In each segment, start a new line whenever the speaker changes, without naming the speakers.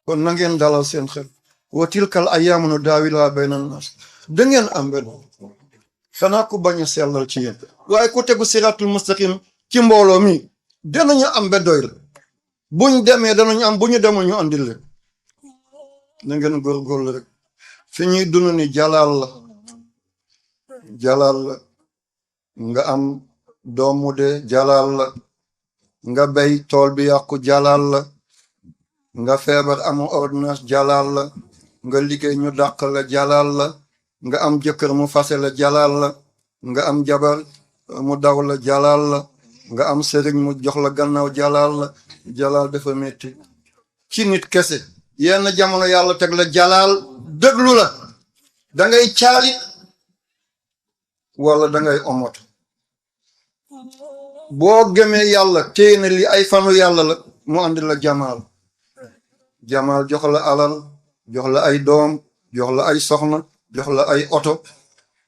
kon na ngeen dalal seen xel wa tilkal ayyaamu nudaawiluhaa bayna naas da ngeen am benn xanaa ku bañ a sellal ci yéen waaye ku tegu siraatul mustaqim ci mbooloo mi danañu am ba doy la buñ demee danañu am bu ñu demul ñu andil leen na ngeen góorgóorlu rek fi ñuy dund ni jalaal la nga am doomu de jalaal la nga bay tool bi yàqu jalaal la nga feebar amu ordonnance jalaal la nga liggéey ñu dàq la jalaal la nga am jëkkër mu fase la jalaal la nga am jabar mu daw la jalaal la nga am sëriñ mu jox la gannaaw jalaal la jalaal dafa metti ci nit kese yenn jamono yàlla teg la jalaal déglu la dangay caalit wala dangay omoto boo gëmee yàlla téye na li ay fanu yàlla la mu andi la jamaal jox la alal jox la ay doom jox la ay soxna jox la ay oto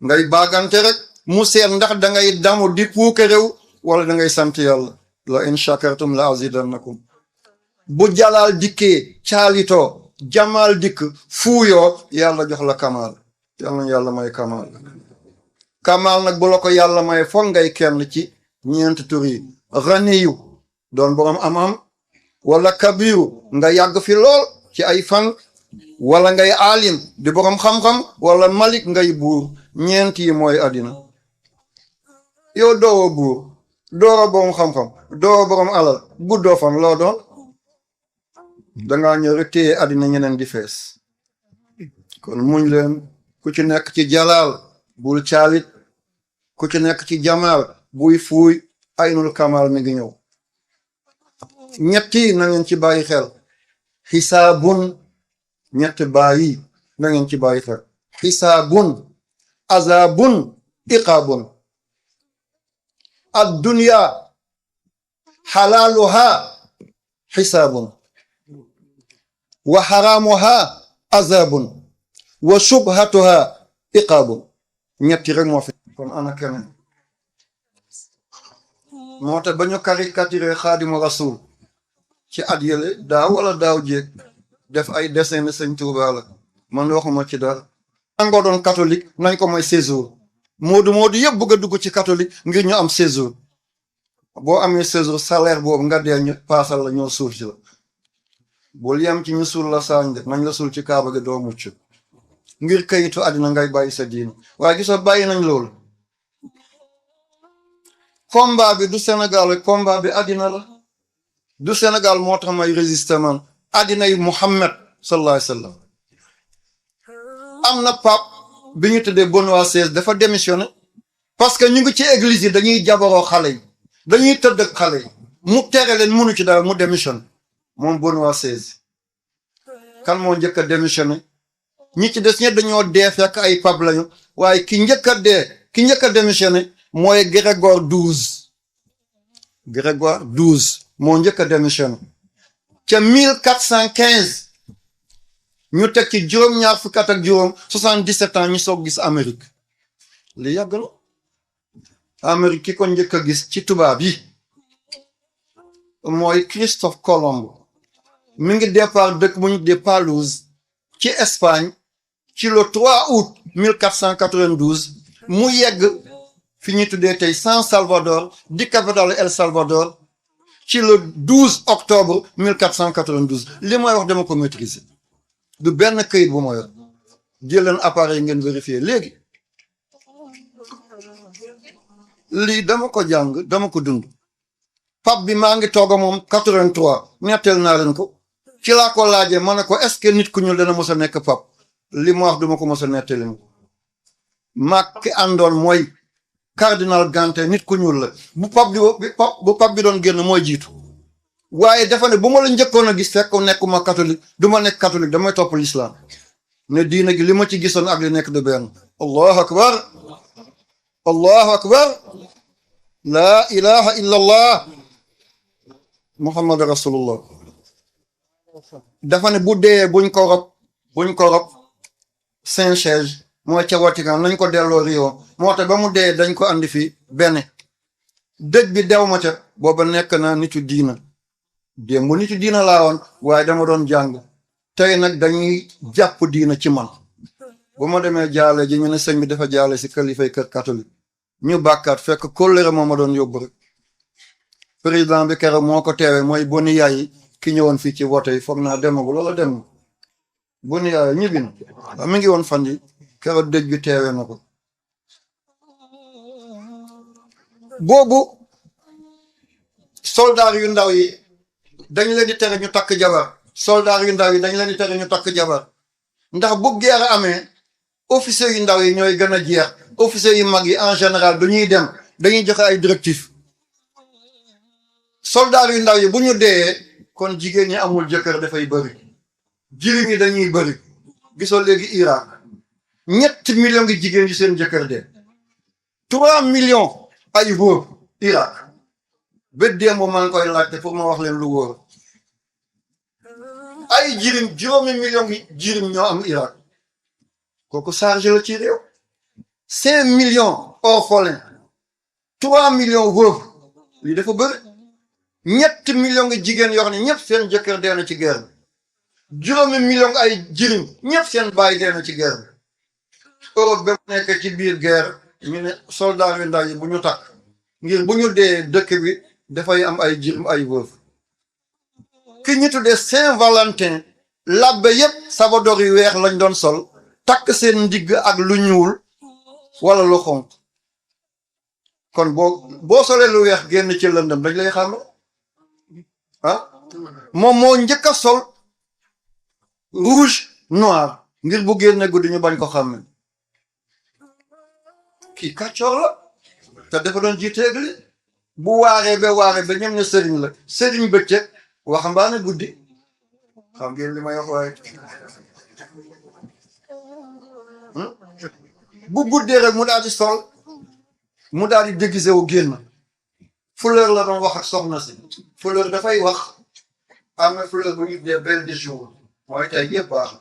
ngay baagante rek mu seet ndax dangay damu di puuke réew wala dangay sant yàlla la in shakartum la azidannakum bu jalaal dikkee caalitoo jamaal dikk fuuyoo yàlla jox la kamaal yàlla may kamaal nag bu la ko yàlla may foog ngay kenn ci ñeent tur yi ganiyu doon boroom am-am wala kabiru nga yàgg fi lool ci ay fan wala ngay alim di boroom xam-xam wala malik ngay buur ñeent yi mooy àddina yow doowa buur doora boroom xam-xam doora boroom alal guddoo fan loo doon dangaa ñëw rek téye àddina ñeneen di fees kon muñ leen ku ci nekk ci jalaal bul caalit ku ci nekk ci jamaal buy fuuy aynul kamal mi ngi ñëw ñetti na ngeen ci bàyyi xel xisaabun ñetti bàyyi na ngeen ci bàyyi xel xisaabun azabun iqaabun ad dunya xalaaluha xisaabun wa xaraamuha azabun wa shubhatuha iqaabun ñetti rek moo fi kon ana keneen moo tax ba ñu caricaturé xaadimu rasul ci at yële daaw wala daaw jéeg def ay dessin ne sëñ Tuuba la man waxuma ci dara angoo doon catholique nañ ko mooy séjour moodu yëpp bëgg a dugg ci catholique ngir ñu am séjour boo amee séjour salaire boobu nga dee ñu paasal la ñoo suuf ci la bul yem ci ñu suul la saañ de nañ la suul ci kaaba gi doo mucc ngir kayitu àddina ngay bàyyi sa diin waaye gisa bàyyi nañ loolu combat bi du Sénégal rek combat bi àddina la du Sénégal moo tax may résister man àddina yi Muhammad sallallahu alayhi wa sallam am na pape bi ñu tuddee Benoît XVI dafa démissionné parce que ñu ngi ci église yi dañuy jabaroo xale yi dañuy tëdd ak xale yi mu tere leen mënu ci dara mu démissionné moom Benoît XVI kan moo njëkk a démissionné ñi ci des ñe dañoo dee fekk ay pape lañu waaye ki njëkk a démissionné mooy Grégoire XII moo njëkk a démissionné ca 1415 ñu teg ci juróom-ñaar fukki at ak juróom 77 ans ñu soog gis Amérique li yàgg na Amérique ki ko njëkk a gis ci tubaab yi mooy Christophe Colomb mi ngi départ dëkk bu ñu de Palouse ci Espagne ci le 3 août 1492 mu yegg fi ñu tuddee tey San Salvador di capitale El Salvador ci le 12 octobre 1492 li may wax dama ko maîtriser du benn këyit bu ma yor jël leen appareil ngeen vérifier léegi lii dama ko jàng dama ko dund pap bi maa ngi toog moom 83 netteel naa leen ko ci laa ko laajee ma ne ko est-ce que nit ku ñuul dana mos a nekk pap li ma wax duma ko mos a nettali mag ki àndoon mooy cardinal Gante nit ku ñuul la bu pap bi doon génn mooy jiitu waaye dafa ne bu ma la njëkkoon a gis fekk nekkuma catholique du ma nekk catholique damay topp l'islam ne diina gi li ma ci gisoon ak li nekk de benn allahu akbar laa ilaha illa allah muhammad rasulullah dafa ne bu dee buñ ko rob Saint-Siège mooy ca Vatican nañ ko delloo Rio moo tax ba mu dee dañ ko andi fi benn dëj bi dew ma ca booba nekk naa nitu diina démb nitu diina laa woon waaye dama doon jàng tey nag dañuy jàpp diina ci man bu ma demee jaale ji ñu ne sëñ bi dafa jaale si kalifay kër catholique ñu bàkkaat fekk kóllëre moo ma doon yóbbu rek président bi keroog moo ko teewee mooy boni yaay ki ñëwoon fii ci vote yi foog naa demagul wala dem boni yaay ñibbi na mi ngi woon fan yi keroog dëj bi teewee na ko boobu soldaar yu ndaw yi dañ leen di tere ñu takk jabar soldaar yu ndaw yi dañ leen di tere ñu takk jabar ndax bu guerre amee officier yu ndaw yi ñooy gën a jeex officier yu mag yi en général du ñuy dem dañuy joxe ay directif soldaar yu ndaw yi bu ñu dee kon jigéen ñi amul jëkkër dafay bëri jirim yi dañuy bëri gisoo léegi Irak 3 millions ngi jigéen yi seen jëkkër dee 3 millions ay wóor Irak ba démb maa ngi koy laajte pour ma wax leen lu wóor ay jirim 5 millions yi jirim ñoo am Irak kooku chargé la ci réew 5 millions orphelins 3 millions wóor lii dafa bëri 3 millions ngi jigéen yoo xam ne ñëpp seen jëkkër dee na ci guerre bi 5 millions ay jirim ñëpp seen baay dee na ci guerre bi Europe ba mu nekk ci biir guerre ñu ne soldat yu ndaw yi bu ñu takk ngir bu ñu dee dëkk bi dafay am ay jirim ay veuve ki ñu tuddee Saint-Valentin labbe yépp sabadoor yu weex lañ doon sol takk seen ndigg ak lu ñuul wala lu xonq kon boo solee lu weex génn ci lëndëm dañ lay xam ah moom moo njëkk a sol rouge noir ngir bu génne guddi ñu bañ ko xàmme kii kàccoor la te dafa doon jiite église bu waaree ba ñoom ne sëriñ la sëriñ bëccëg waxambaane guddi xam ngeen li may wax waaye bu guddee rek mu daal di sol mu daal di déguisé wu génn fleur la doon wax ak soxna si fleur dafay wax am na fleur bu ñu tuddee belle de jour mooy tey yëpp baax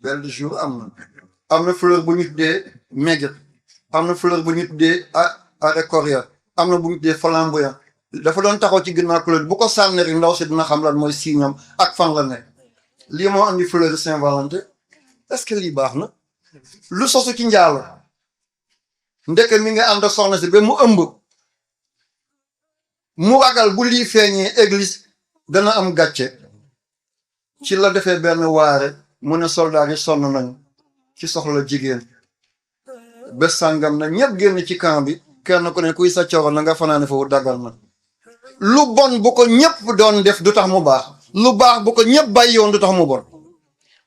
belle de jour am na fleur bu ñu tuddee maigre am na fleur bu ñu tuddee arécoria am na bu ñu tuddee flamboyant dafa doon taxaw ci ginnaaw fleur bu ko sànni rek ndaw si dina xam lan mooy signam ak fan la nekk lii moo andi fleur de Saint-Valentin est-ce que lii baax na lu sosu ci njaalo ndeke mi nga ànd ak soxna si ba mu ëmb mu ragal bu lii feeñee église dana am gàcce ci la defee benn waare mu ne soldat yi sonn nañu ci soxla jigéen bés sàngam na ñëpp génn ci camp bi kenn ku ne kuy sa coro na nga fanaane foofu dagal na lu bon bu ko ñëpp doon def du tax mu baax lu baax bu ko ñëpp bàyyi woon du tax mu bon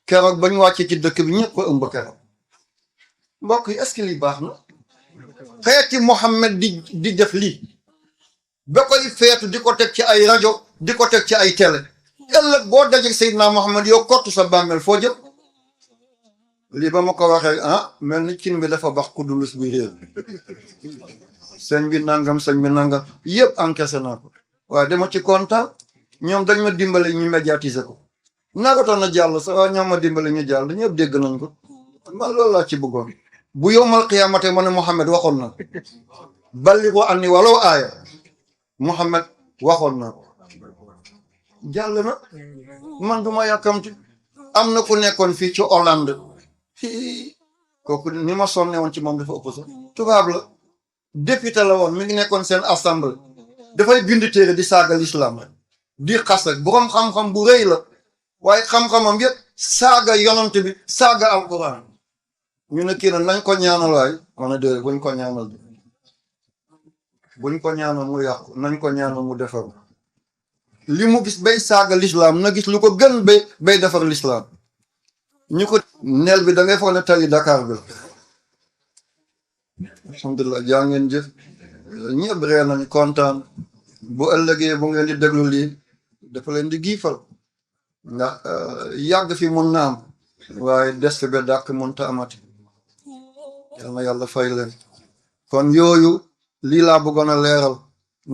keroog bañ wàccee ci dëkk bi ñëpp ko ëmb keroog mbokk yi est-ce que lii baax na xeeti Mohammed di def lii ba koy feetu di ko teg ci ay rajo di ko teg ci ay télé ëllëg boo dajeg Seydina Mohammed yow kottu sa bàmmeel foo jëm lii ba ma ko waxee mel ni cin bi dafa bax ku dulus bi réer sëñ bi nangam yëpp encaissé naa ko waaye dama ci kontaan ñoom dañ ma dimbale ñu médiatiser ko naagatoon na jàll sax waaye ñoom ma dimbale ñu jàll ñëpp dégg nañ ko man loolu laa ci bëggoon bu yowmal qiyaamate ma ne Muhammad waxoon na balligu anni walaw aaya Muhammad waxoon na ko jàll na man du ma yàkkamti am na ku nekkoon fii ci Hollande kooku ni ma sonne woon ci moom dafa ëpp sax tubaab la député la woon mi ngi nekkoon seen assemblée dafay bind téere di saaga l'islam di xas ak boroom xam-xam bu rëy la waaye xam-xamam yëpp saaga yonent bi saaga alquran ñu ne kii na nañ ko ñaanal waay ma ne déedéet buñ ko ñaanal mu yàqu nañ ko ñaanal mu defar li mu gis bay saaga l'islam na gis lu ko gën bay defar l'islam ñu ko nel bi da ngay foog ne tali Dakar bi alhamdulilah jaa ngeen jëf ñëpp ree nañ kontaan bu ëllëgee bu ngeen di déglu lii dafa leen di giifal ndax yàgg fi mun na am waaye des fi ba dàq munta amati yal na yàlla fay leen kon yooyu lii laa bëggoon a leeral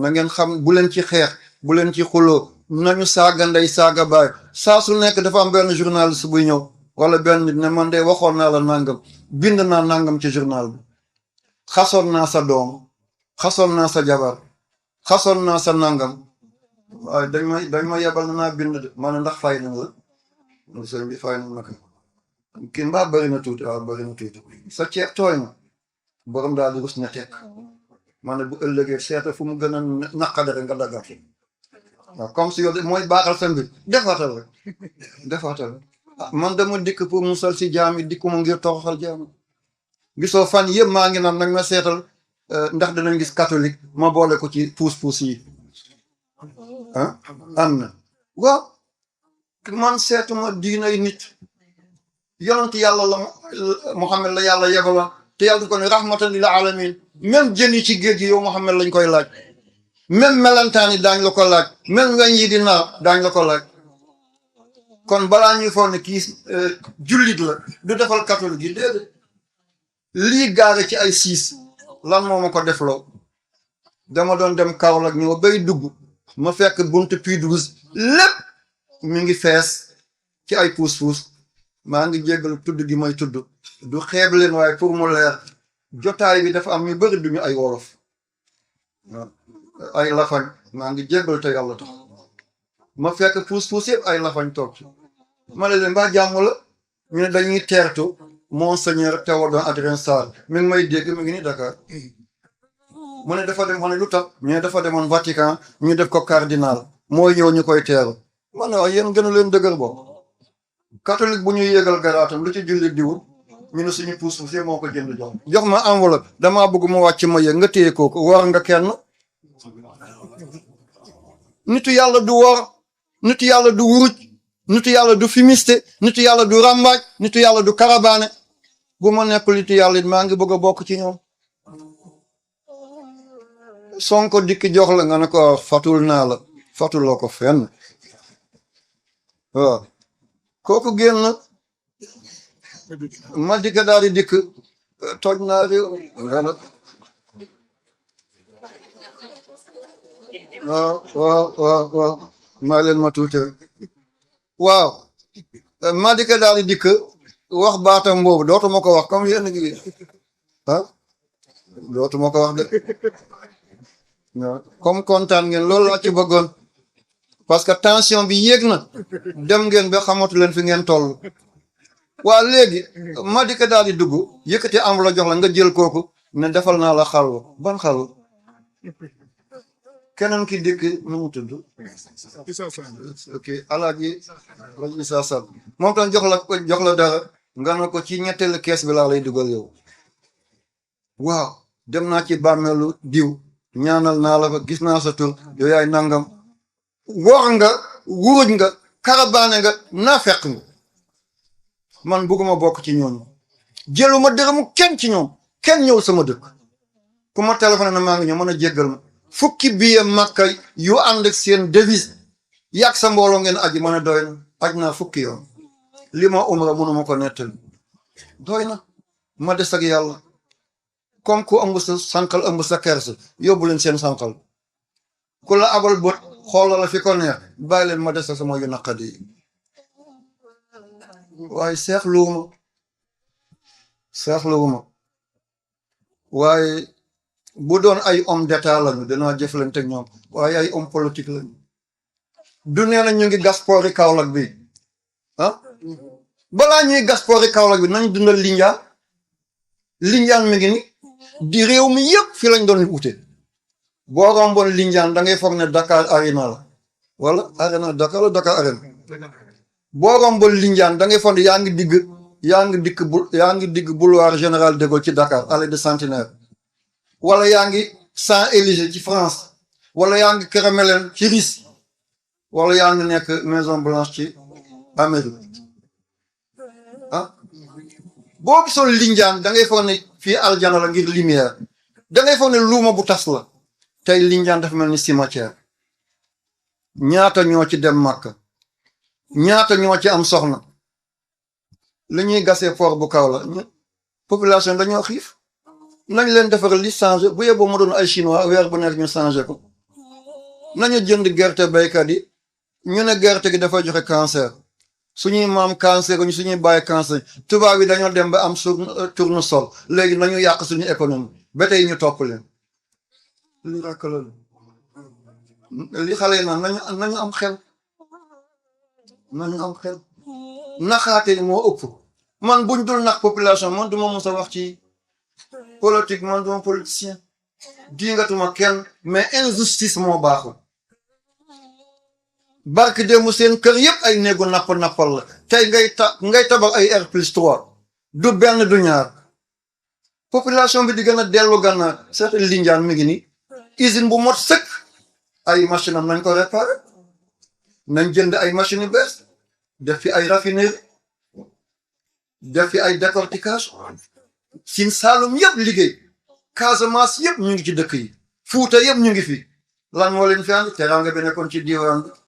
na ngeen xam bu leen ci xeex bu leen ci xuloo nañu saaga ndey saaga baay saa su nekk dafa am benn journaliste buy ñëw wala benn nit ne man de waxoon naa la nangam bind naa nangam ci journal bi xasoon naa sa doom xasoon naa sa jabar xasoon naa sa nangam waaye dañ ma yebal naa bind de ma ne ndax fay nañ la sëñ bi fay na naka kii mbaa bëri na tuuti waaw bëri na tuuti sa ceeb tooy na borom daal di rus na tekk man ne bu ëllëgee seeta fu mu gën a naqadare nga daggat waaw comme si yow mooy baaxal sa mbir defaatal rek defaatal rek man dama dikk pour musal si jaam yi dikkuma ngir toroxal jaam gisoo fan yëpp maa ngi naan nag ma seetal ndax danañ gis catholique ma boole ko ci puus-puus yi ah am na waaw man seetuma diinay nit yonent yàlla la Muhammad la yàlla yebaloon te yàlla ko ne rahmatan lil alamin même jën yi ci géej gi yow Muhammad lañ koy laaj même melantaan yi daañ la ko laaj même weñ yi di naaw daañ la ko laaj kon balaa ñuy foog ne kii jullit la du defal catholique yi déedéet lii gaare ci ay siis lan moo ma ko defloo dama doon dem Kaolack ñëw bay dugg ma fekk buntu Puy-de-Dôme lépp mi ngi fees ci ay puus-puus maa ngi jéggalu tudd gi may tudd du xeeb leen waaye pour mu leer jotaay bi dafa am ñu bëri duñu ay wolof ay lafañ maa ngi jéggalu te yàlla tax ma fekk puus-puus yëpp ay lafañ toog ci ma ne leen mbaa jàmm la ñu ne dañuy teertu Monseigneur Théodore Adrien Sarr mi ngi may dégg mi ngi ni Dakar mu ne dafa dem xam ne lu tax ñu ne dafa demoon Vatican ñu def ko cardinal mooy ñëw ñu koy teeru ma ne waaw yéen gënu leen dëgër boobu catholique bu ñuy yégal garaatam lu ci jullit diwul ñu ne suñu puus-puus yi moo ko jënd jox ma enveloppe damaa bëgg mu wàcc ma yëg nga téye kooku war nga kenn nitu yàlla du wor nitu yàlla du wuruj nitu yàlla du fumiste nitu yàlla du rambaaj nitu yàlla du karabaane bu ma nekkul nitu yàlla it maa ngi bëgg a bokk ci ñoom Sonko dikk jox la nga ne ko fatul naa la fatuloo ko fenn waaw kooku génn ma dikk daal di dikk toj naa réew waaw maa leen ma tuuti rek waaw ma dikk daal di dikk wax baatam boobu dootuma ko wax comme yéen gi ah dootuma ko wax de comme kontaan ngeen loolu laa ci bëggoon parce que tension bi yéeg na dem ngeen ba xamatu leen fi ngeen toll waa léegi ma dikk daal di dugg yëkkati am la jox la nga jël kooku ne defal naa la xalwa ban xalwa keneen ki dikk nu mu tudd ok alaaji rajo Issa Sall moom tam jox la dara nga ne ko ci ñetteelu kees bi laa lay dugal yow waaw dem naa ci bàmmeelu diw ñaanal naa la fa gis naa sa tur yow yaay nangam wor nga wuruj nga karabaane nga naa fekk nga man bëgguma bokk ci ñooñu jëluma dërëmu kenn ci ñoom kenn ñëw sama dëkk ku ma téléphoné na maa ngi ñëw mën a jéggal ma fukki biye Makka yu ànd ak seen devise yàgg sa mbooloo ngeen aji mën a doy na aj naa fukki yoon li ma umra mënuma ko nettali doy na ma des ak yàlla comme ku ëmb sa sànqal ëmb sa kersa yóbbu leen seen sànqal ku la abal bët xoolal la fi ko neex bàyyi leen ma des ak sama yu naqadi waaye seexluwuma waaye bu doon ay homme d'état lañu danaa jëflante ak ñoom waaye ay homme politique lañu du nee na ñu ngi gas poori Kaolack bi ah balaa ñuy gas poori Kaolack bi nañ dundal Linjaan mi ngi ni di réew mi yëpp fi lañ doon ute boo romboon Linjaan da ngay foog ne Dakar Arena la wala Arena Dakar la Dakar Arena boo romboon Linjaan da ngay foog ne yaa ngi digg boulevard Général de Gaulle ci Dakar allée de Centenaire wala yaa ngi Champs-Élysées ci France wala yaa ngi Kremlin ci Russie wala yaa ngi nekk Maison Blanche ci Amérique ah boo gisoon Linjaan da ngay foog ne fii aljana la ngir lumière da ngay foog ne luuma bu tas la tey Linjaan dafa mel ni cimetière ñaata ñoo ci dem Makka ñaata ñoo ci am soxna li ñuy gasee port bu kaw la population dañoo xiif nañ leen defaral li changé bu yeboo mu doon ay chinois weer bu nekk ñu changé ko nañu jënd gerte béykat yi ñu ne gerte gi dafa joxe cancer suñuy maam cancer ñu suñuy bàyyi cancer tubaab yi dañoo dem ba am tournesol léegi nañu yàq suñu économie ba tey ñu topp leen li rakk la li xale yi naan nañu am xel naxaate moo ëpp man buñ dul nax population man duma mos a wax ci politique man duma politicien dingatuma kenn mais injustice moo baaxul barke démb seen kër yëpp ay néegu nappal la tey ngay tabax ay R+3 du benn du ñaar population bi di gën a dellu gànnaar seetal Linjaan mi ngi ni usine bu mot sëkk ay machine am nañ ko réparé nañ jënd ay machine yu bees def fi ay raffinerie def fi ay décortiquage Sine Saalum yëpp liggéey Casamance yëpp ñu ngi ci dëkk yi Fuuta yëpp ñu ngi fi lan moo leen fi ànd teraanga bi nekkoon ci diwaan bi